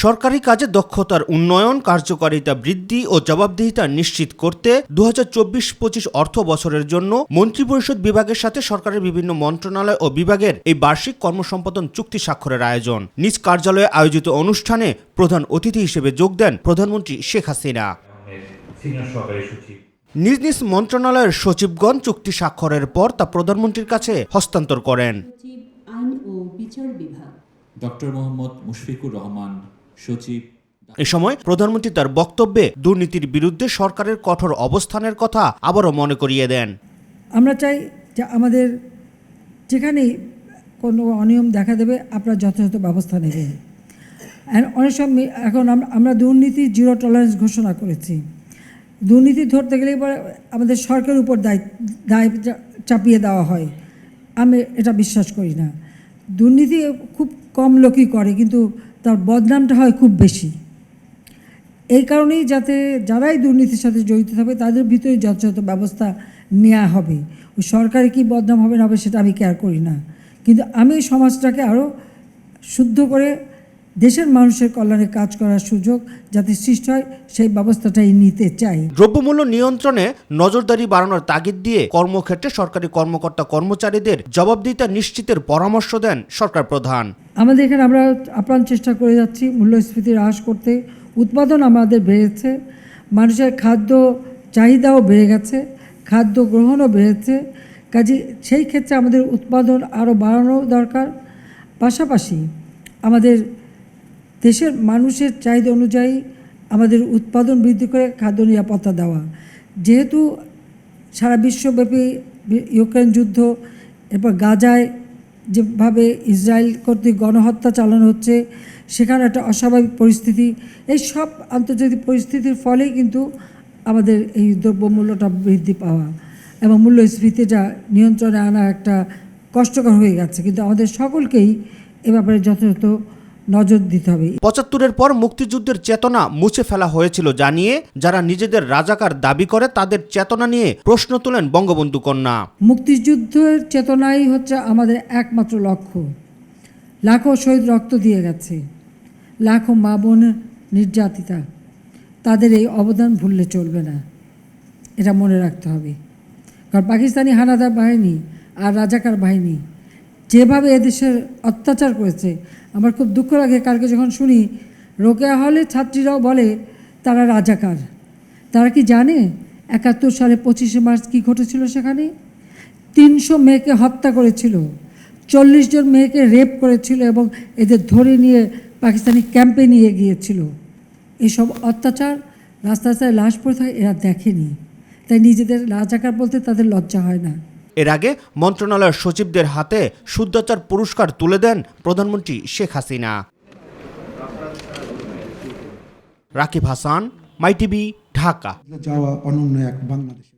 সরকারি কাজে দক্ষতার উন্নয়ন, কার্যকারিতা বৃদ্ধি ও জবাবদিহিতা নিশ্চিত করতে 2024-25 অর্থ বছরের জন্য মন্ত্রিপরিষদ বিভাগের সাথে সরকারের বিভিন্ন মন্ত্রণালয় ও বিভাগের এই বার্ষিক কর্মসম্পাদন চুক্তি স্বাক্ষরের আয়োজন। নিজ কার্যালয়ে আয়োজিত অনুষ্ঠানে প্রধান অতিথি হিসেবে যোগ দেন প্রধানমন্ত্রী শেখ হাসিনা। নিজ নিজ মন্ত্রণালয়ের সচিবগণ চুক্তি স্বাক্ষরের পর তা প্রধানমন্ত্রীর কাছে হস্তান্তর করেন। আইন ও বিচার বিভাগ ডক্টর মোহাম্মদ মুশফিকুর রহমান, সচিব। এ সময় প্রধানমন্ত্রী তার বক্তব্যে দুর্নীতির বিরুদ্ধে সরকারের কঠোর অবস্থানের কথা আবারও মনে করিয়ে দেন। আমরা চাই যে আমাদের যেখানেই কোনো অনিয়ম দেখা দেবে আপনারা যথাযথ ব্যবস্থা নেবেন। অনেক সময় এখন আমরা দুর্নীতি জিরো টলারেন্স ঘোষণা করেছি। দুর্নীতি ধরতে গেলে আমাদের সরকারের উপর দায় চাপিয়ে দেওয়া হয়। আমি এটা বিশ্বাস করি না। দুর্নীতি খুব কম লোকই করে, কিন্তু তার বদনামটা হয় খুব বেশি। এই কারণেই যাতে যারাই দুর্নীতির সাথে জড়িত থাকবে তাদের ভিতরে যথাযথ ব্যবস্থা নেওয়া হবে। ওই সরকারে কি বদনাম হবে না হবে সেটা আমি কেয়ার করি না, কিন্তু আমি সমাজটাকে আরও শুদ্ধ করে দেশের মানুষের কল্যাণে কাজ করার সুযোগ যাতে সৃষ্টি হয় সেই ব্যবস্থাটাই নিতে চাই। দ্রব্যমূল্য নিয়ন্ত্রণে নজরদারি বাড়ানোর তাগিদ দিয়ে কর্মক্ষেত্রে সরকারি কর্মকর্তা কর্মচারীদের জবাবদিহিতা নিশ্চিতের পরামর্শ দেন সরকার প্রধান। আমাদের এখানে আমরা আপ্রাণ চেষ্টা করে যাচ্ছি মূল্যস্ফীতি হ্রাস করতে। উৎপাদন আমাদের বেড়েছে, মানুষের খাদ্য চাহিদাও বেড়ে গেছে, খাদ্য গ্রহণও বেড়েছে। কাজে সেই ক্ষেত্রে আমাদের উৎপাদন আরও বাড়ানো দরকার। পাশাপাশি আমাদের দেশের মানুষের চাহিদা অনুযায়ী আমাদের উৎপাদন বৃদ্ধি করে খাদ্য নিরাপত্তা দেওয়া। যেহেতু সারা বিশ্বব্যাপী ইউক্রেন যুদ্ধ, এরপর গাজায় যেভাবে ইসরায়েল কর্তৃক গণহত্যা চালানো হচ্ছে, সেখানে একটা অস্বাভাবিক পরিস্থিতি, এই সব আন্তর্জাতিক পরিস্থিতির ফলেই কিন্তু আমাদের এই দ্রব্যমূল্যটা বৃদ্ধি পাওয়া এবং মূল্যস্ফীতিটা নিয়ন্ত্রণে আনা একটা কষ্টকর হয়ে গেছে। কিন্তু আমাদের সকলকেই এ ব্যাপারে যথাযথ নজর দিতে হবে। 75-এর পর মুক্তিযুদ্ধের চেতনা মুছে ফেলা হয়েছিল জানিয়ে যারা নিজেদের রাজাকার দাবি করে তাদের চেতনা নিয়ে প্রশ্ন তোলেন বঙ্গবন্ধু কন্যা। মুক্তিযুদ্ধের চেতনাই হচ্ছে আমাদের একমাত্র লক্ষ্য। লাখো শহীদ রক্ত দিয়ে গেছে, লাখো মা বোন নির্যাতিতা, তাদের এই অবদান ভুললে চলবে না, এটা মনে রাখতে হবে। কারণ পাকিস্তানি হানাদার বাহিনী আর রাজাকার বাহিনী যেভাবে এদেশের অত্যাচার করেছে, আমার খুব দুঃখ লাগে কালকে যখন শুনি রোকেয়া হলে ছাত্রীরাও বলে তারা রাজাকার। তারা কি জানে 71 সালে 25শে মার্চ কী ঘটেছিল? সেখানে 300 মেয়েকে হত্যা করেছিল, 40 জন মেয়েকে রেপ করেছিল এবং এদের ধরে নিয়ে পাকিস্তানি ক্যাম্পে নিয়ে গিয়েছিল। এইসব অত্যাচার রাস্তায় লাশ পড়ে থাকে, এরা দেখেনি, তাই নিজেদের রাজাকার বলতে তাদের লজ্জা হয় না। এর আগে মন্ত্রণালয়ের সচিবদের হাতে শুদ্ধাচার পুরস্কার তুলে দেন প্রধানমন্ত্রী শেখ হাসিনা। রাকিব হাসান, মাই টিভি, ঢাকা। যাওয়া অনন্য এক বাংলাদেশ।